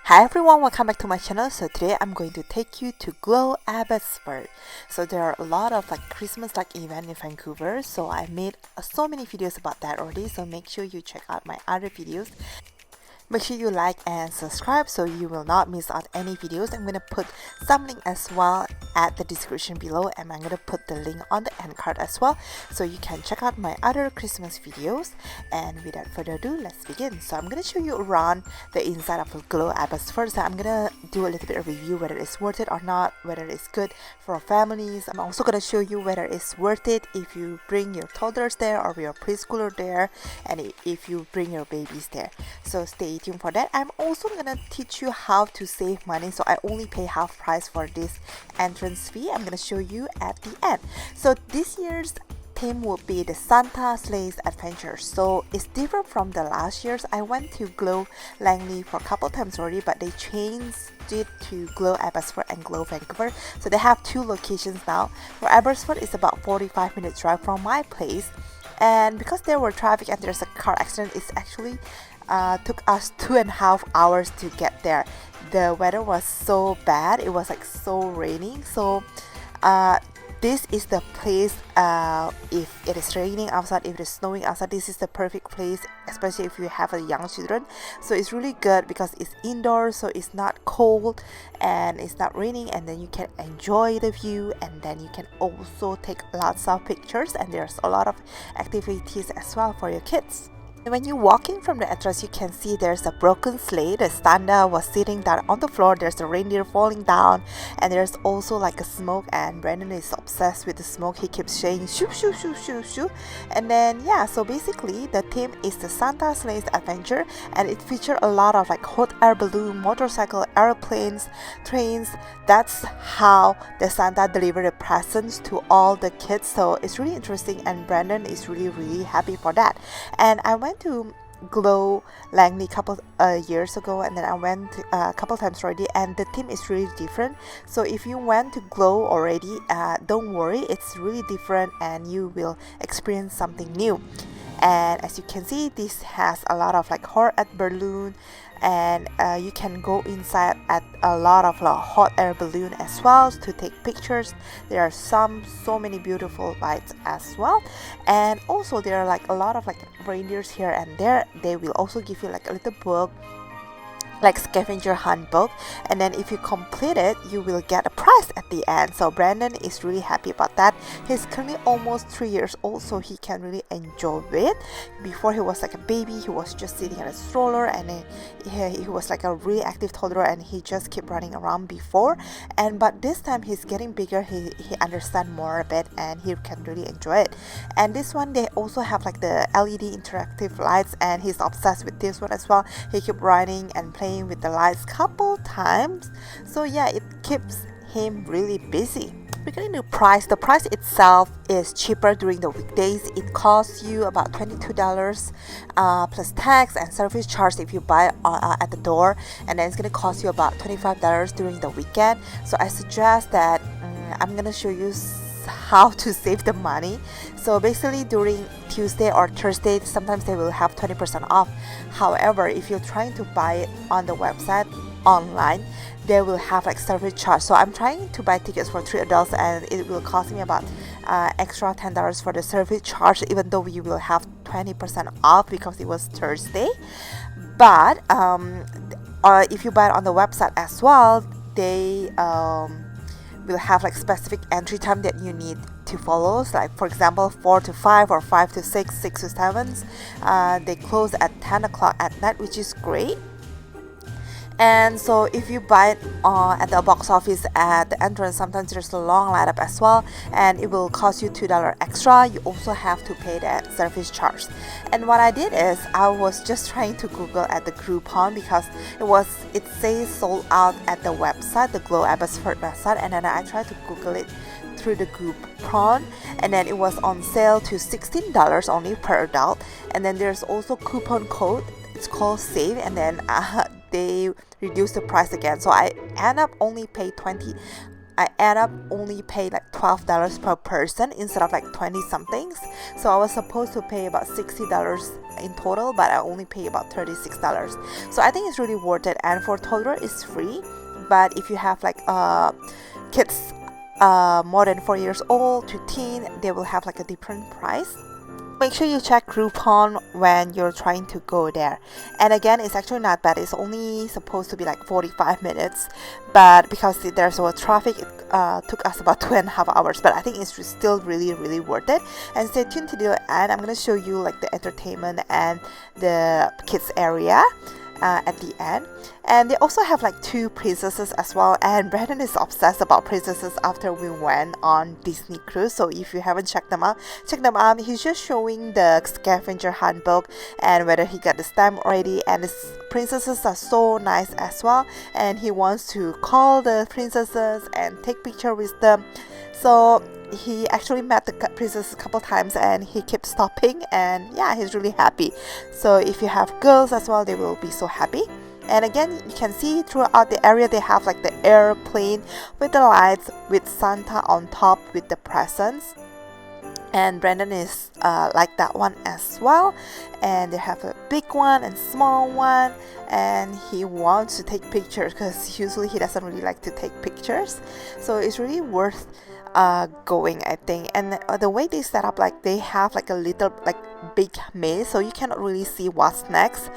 Hi everyone, welcome back to my channel. So today I'm going to take you to Glow Abbotsford. So there are a lot of Christmas event in Vancouver, so I made so many videos about that already, so make sure you check out my other videos. Make sure you like and subscribe so you will not miss out any videos. I'm going to put some link as well at the description below, and I'm going to put the link on the end card as well so you can check out my other Christmas videos. And without further ado, let's begin. So I'm going to show you around the inside of Glow Abbotsford. So I'm going to do a little bit of review whether it's worth it or not, whether it's good for families. I'm also going to show you whether it's worth it if you bring your toddlers there or your preschooler there, and if you bring your babies there. So stay tuned for that. I'm also gonna teach you how to save money, so I only pay half price for this entrance fee. I'm gonna show you at the end. So this year's theme will be the Santa Sleigh's Adventure. So it's different from the last year's. I went to Glow Langley for a couple times already, but they changed it to Glow Abbotsford and Glow Vancouver. So they have two locations now. For Abbotsford, it's about 45 minutes drive from my place, and because there were traffic and there's a car accident, it's actually took us 2.5 hours to get there. The weather was so bad, it was so raining. So this is the place, if it is raining outside, if it is snowing outside, this is the perfect place, especially if you have a young children. So it's really good because it's indoors, so it's not cold and it's not raining, and then you can enjoy the view, and then you can also take lots of pictures, and there's a lot of activities as well for your kids. When you walk in from the entrance, you can see there's a broken sleigh. The Santa was sitting down on the floor. There's a reindeer falling down, and there's also a smoke, and Brandon is obsessed with the smoke. He keeps saying shoo shoo shoo shoo shoo. And then so basically the theme is the Santa Sleigh's Adventure, and it features a lot of hot air balloon, motorcycle, airplanes, trains. That's how the Santa delivered the presents to all the kids. So it's really interesting, and Brandon is really happy for that. And I went to Glow Langley a couple years ago, and then I went a couple times already, and the theme is really different. So if you went to Glow already, don't worry, it's really different and you will experience something new. And as you can see, this has a lot of hot air balloon, and you can go inside at a lot of hot air balloon as well to take pictures. There are so many beautiful lights as well, and also there are a lot of reindeers here and there. They will also give you a little book, scavenger hunt book, and then if you complete it, you will get a prize at the end. So Brandon is really happy about that. He's currently almost 3 years old, so he can really enjoy it. Before, he was a baby, he was just sitting in a stroller, and he was a really active toddler, and he just kept running around before. But this time he's getting bigger, he understands more a bit, and he can really enjoy it. And this one, they also have the LED interactive lights, and he's obsessed with this one as well. He kept running and playing with the lights couple times. So it keeps him really busy. Regarding the price itself is cheaper during the weekdays. It costs you about $22 plus tax and service charge if you buy at the door, and then it's going to cost you about $25 during the weekend. So I suggest that I'm going to show you how to save the money. So basically during Tuesday or Thursday, sometimes they will have 20% off. However, if you're trying to buy it on the website online, they will have service charge. So I'm trying to buy tickets for 3 adults, and it will cost me about extra $10 for the service charge, even though you will have 20% off because it was Thursday. But if you buy it on the website as well, they will have specific entry time that you need to follow. So for example, 4 to 5 or 5 to 6, 6 to 7. They close at 10 o'clock at night, which is great. And so if you buy it at the box office at the entrance, sometimes there's a long lineup as well, and it will cost you $2 extra. You also have to pay that service charge. And what I did is I was just trying to Google at the Groupon, because it says sold out at the website, the Glow Abbotsford website, and then I tried to Google it through the Groupon, and then it was on sale to $16 only per adult. And then there's also coupon code, it's called SAVE, and then they reduce the price again. So I end up only pay $20 I end up only pay like $12 per person instead of like 20 somethings. So I was supposed to pay about $60 in total, but I only pay about $36. So I think it's really worth it. And for toddler it's free, but if you have like kids more than 4 years old to teen, they will have like a different price. Make sure you check Groupon when you're trying to go there. And again, it's actually not bad. It's only supposed to be like 45 minutes, but because there's no traffic, it took us about 2.5 hours. But I think it's still really worth it. And stay tuned to the end. I'm gonna show you like the entertainment and the kids area at the end. And they also have like 2 princesses as well, and Brandon is obsessed about princesses after we went on Disney cruise. So if you haven't checked them out, check them out. He's just showing the scavenger hunt book and whether he got the stamp already, and the princesses are so nice as well, and he wants to call the princesses and take picture with them. So he actually met the princess a couple times and he kept stopping, and yeah, he's really happy. So if you have girls as well, they will be so happy. And again, you can see throughout the area they have like the airplane with the lights with Santa on top with the presents, and Brandon is like that one as well. And they have a big one and small one, and he wants to take pictures because usually he doesn't really like to take pictures. So it's really worth going, I think. And the way they set up, like they have like a little like big maze, so you cannot really see what's next.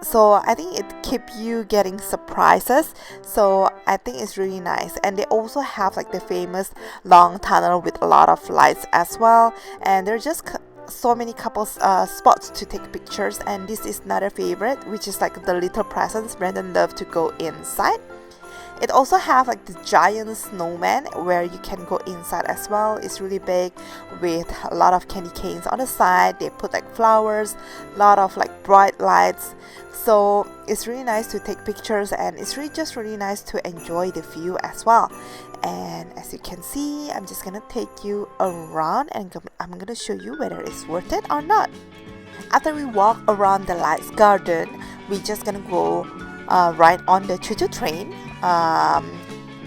So I think it keeps you getting surprises, so I think it's really nice. And they also have like the famous long tunnel with a lot of lights as well, and there's just so many couples spots to take pictures. And this is another favorite, which is like the little presents. Brandon loves to go inside. It also have like the giant snowman where you can go inside as well. It's really big with a lot of candy canes on the side. They put like flowers, a lot of like bright lights. So it's really nice to take pictures, and it's really nice to enjoy the view as well. And as you can see, I'm just gonna take you around and I'm gonna show you whether it's worth it or not. After we walk around the lights garden, we're just gonna go right on the choo-choo train.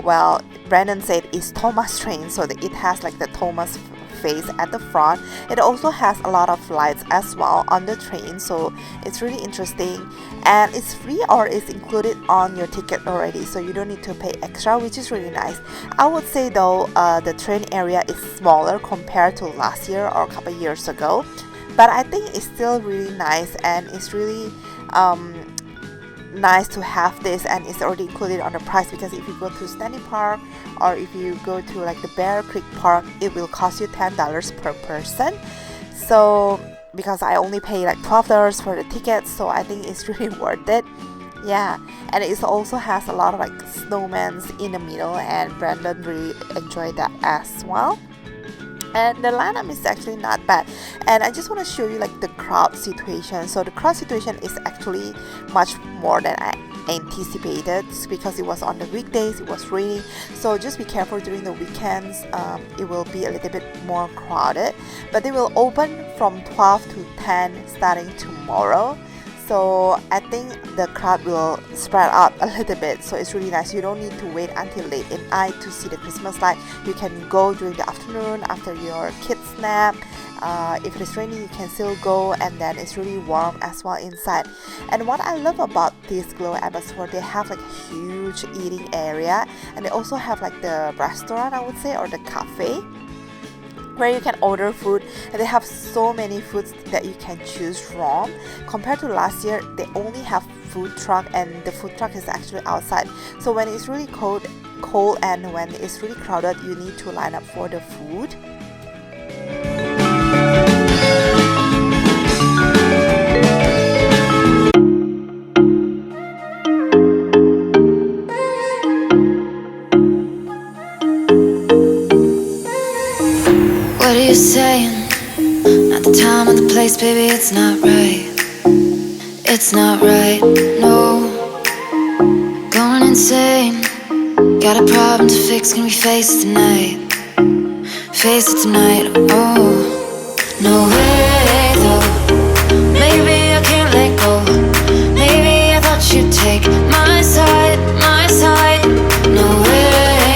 Well, Brandon said it's Thomas train, so that it has like the Thomas face at the front. It also has a lot of lights as well on the train, so it's really interesting. And it's free or it's included on your ticket already, so you don't need to pay extra, which is really nice. I would say though, the train area is smaller compared to last year or a couple years ago, but I think it's still really nice, and it's really nice to have this, and it's already included on the price, because if you go to Stanley Park or if you go to like the Bear Creek Park, it will cost you $10 per person. So because I only pay like $12 for the tickets, so I think it's really worth it. Yeah, and it also has a lot of like snowmans in the middle, and Brandon really enjoyed that as well. And the lineup is actually not bad, and I just want to show you like the crowd situation. So the crowd situation is actually much more than I anticipated, because it was on the weekdays, it was raining, so just be careful during the weekends. It will be a little bit more crowded, but they will open from 12 to 10 starting tomorrow. So I think the crowd will spread out a little bit, so it's really nice. You don't need to wait until late at night to see the Christmas light. You can go during the afternoon after your kids nap. If it's raining, you can still go, and then it's really warm as well inside. And what I love about this Glow Abbotsford, they have like a huge eating area, and they also have like the restaurant, I would say, or the cafe, where you can order food, and they have so many foods that you can choose from. Compared to last year, they only have food truck, and the food truck is actually outside. So when it's really cold and when it's really crowded, you need to line up for the food. What are you saying? Not the time or the place, baby, it's not right. It's not right, no. Going insane. Got a problem to fix, can we face it tonight? Face it tonight, oh. No way, though. Maybe I can't let go. Maybe I thought you'd take my side, my side. No way.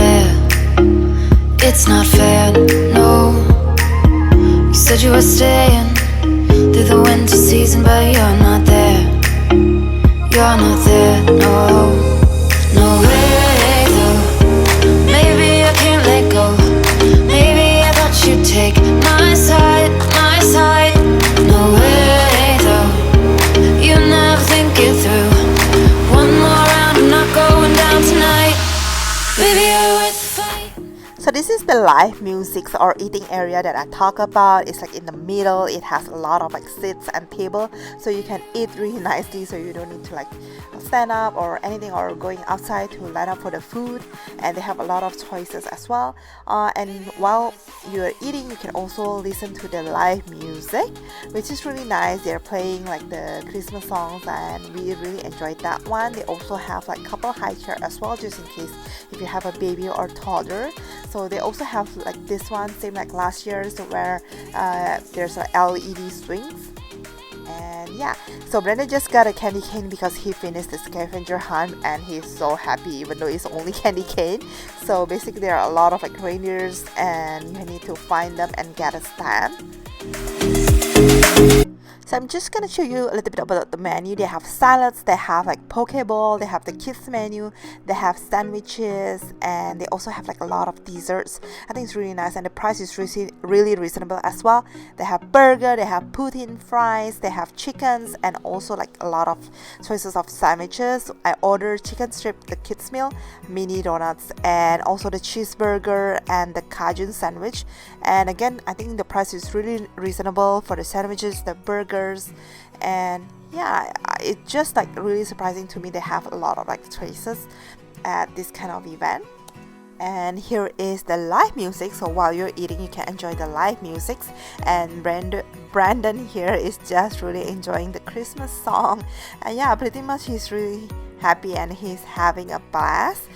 fair. It's not fair, no. You said you were staying through the winter season, but you're not there. You're not there, no. No way, though. Maybe I can't let go. Maybe I thought you'd take my side, my side. No way, though. You never think it through. One more round, I'm not going down tonight. Baby, you're worth the fight. So this is the live music or eating area that I talk about. It's like in the middle. It has a lot of like seats and table, so you can eat really nicely, so you don't need to like stand up or anything or going outside to line up for the food. And they have a lot of choices as well, and while you're eating you can also listen to the live music, which is really nice. They're playing like the Christmas songs and we really enjoyed that one. They also have like couple high chair as well, just in case if you have a baby or toddler. So they also have like this one, same like last year's, where there's a LED swings. And yeah, so Brandon just got a candy cane because he finished the scavenger hunt and he's so happy even though it's only candy cane. So basically there are a lot of like reindeers and you need to find them and get a stand. So I'm just gonna show you a little bit about the menu. They have salads, they have like poke bowl, they have the kids menu, they have sandwiches, and they also have like a lot of desserts. I think it's really nice and the price is really reasonable as well. They have burger, they have poutine fries, they have chickens, and also like a lot of choices of sandwiches. I ordered chicken strip, the kids meal, mini donuts, and also the cheeseburger and the Cajun sandwich. And again, I think the price is really reasonable for the sandwiches, the burgers, and yeah, it's just like really surprising to me. They have a lot of like choices at this kind of event. And here is the live music, so while you're eating you can enjoy the live music. And Brandon here is just really enjoying the Christmas song, and yeah, pretty much he's really happy and he's having a blast.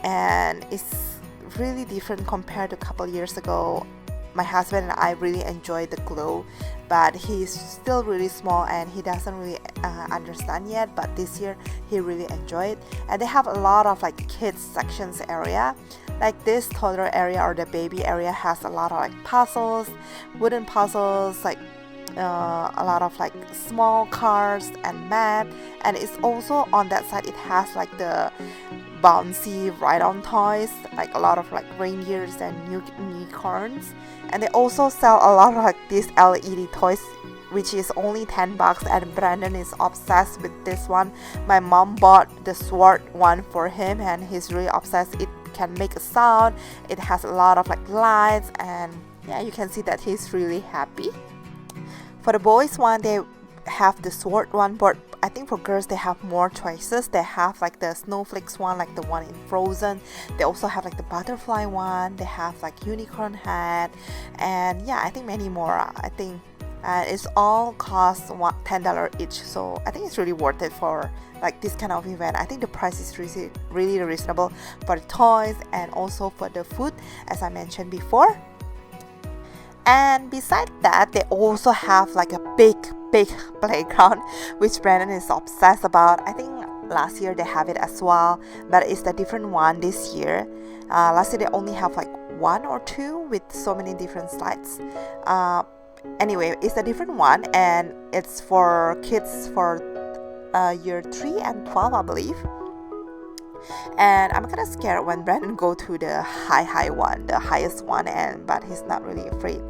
And it's really different compared to a couple years ago. My husband and I really enjoyed the glow, but he's still really small and he doesn't really understand yet, but this year he really enjoyed. And they have a lot of like kids sections area, like this toddler area or the baby area has a lot of like puzzles, wooden puzzles, like a lot of like small cars and mat. And it's also on that side it has like the bouncy ride-on toys, like a lot of like reindeers and unicorns. And they also sell a lot of like these LED toys, which is only $10, and Brandon is obsessed with this one. My mom bought the sword one for him and he's really obsessed. It can make a sound, it has a lot of like lights, and yeah, you can see that he's really happy. For the boys one, they have the sword one, but I think for girls they have more choices. They have like the snowflakes one, like the one in Frozen. They also have like the butterfly one. They have like unicorn hat, and yeah, I think many more. I think it's all cost $10 each, so I think it's really worth it for like this kind of event. I think the price is really reasonable for the toys and also for the food, as I mentioned before. And beside that, they also have like a big playground, which Brandon is obsessed about. I think last year they have it as well, but it's the different one this year. Last year they only have like one or two with so many different slides. Anyway, it's a different one, and it's for kids for year 3 and 12, I believe. And I'm kind of scared when Brandon go to the high one, the highest one, but he's not really afraid.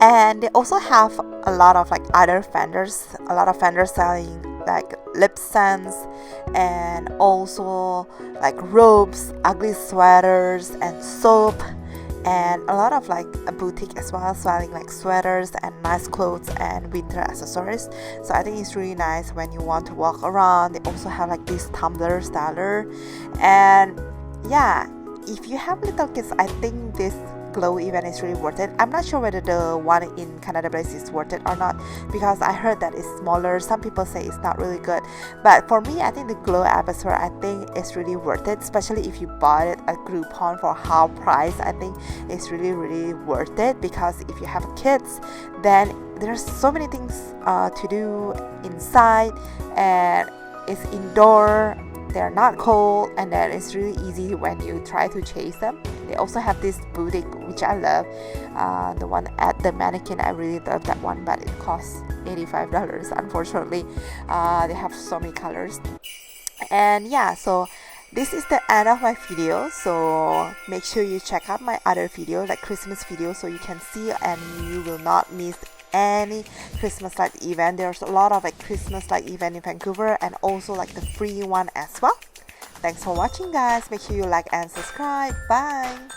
And they also have a lot of like other vendors, a lot of vendors selling like lip scents and also like robes, ugly sweaters, and soap, and a lot of like a boutique as well, selling like sweaters and nice clothes and winter accessories. So I think it's really nice when you want to walk around. They also have like this tumbler styler, and yeah, if you have little kids, I think this glow event is really worth it. I'm not sure whether the one in Canada Place is worth it or not, because I heard that it's smaller. Some people say it's not really good, but for me, I think the glow Abbotsford, I think it's really worth it, especially if you bought it at Groupon for half price. I think it's really worth it, because if you have kids, then there's so many things to do inside, and it's indoor, they're not cold, and then it's really easy when you try to chase them. They also have this boutique, which I love. The one at the mannequin, I really love that one, but it costs $85 unfortunately. They have so many colors. And yeah, so this is the end of my video, so make sure you check out my other video, like Christmas video, so you can see and you will not miss any Christmas light event. There's a lot of like Christmas light event in Vancouver, and also like the free one as well. Thanks for watching, guys. Make sure you like and subscribe. Bye.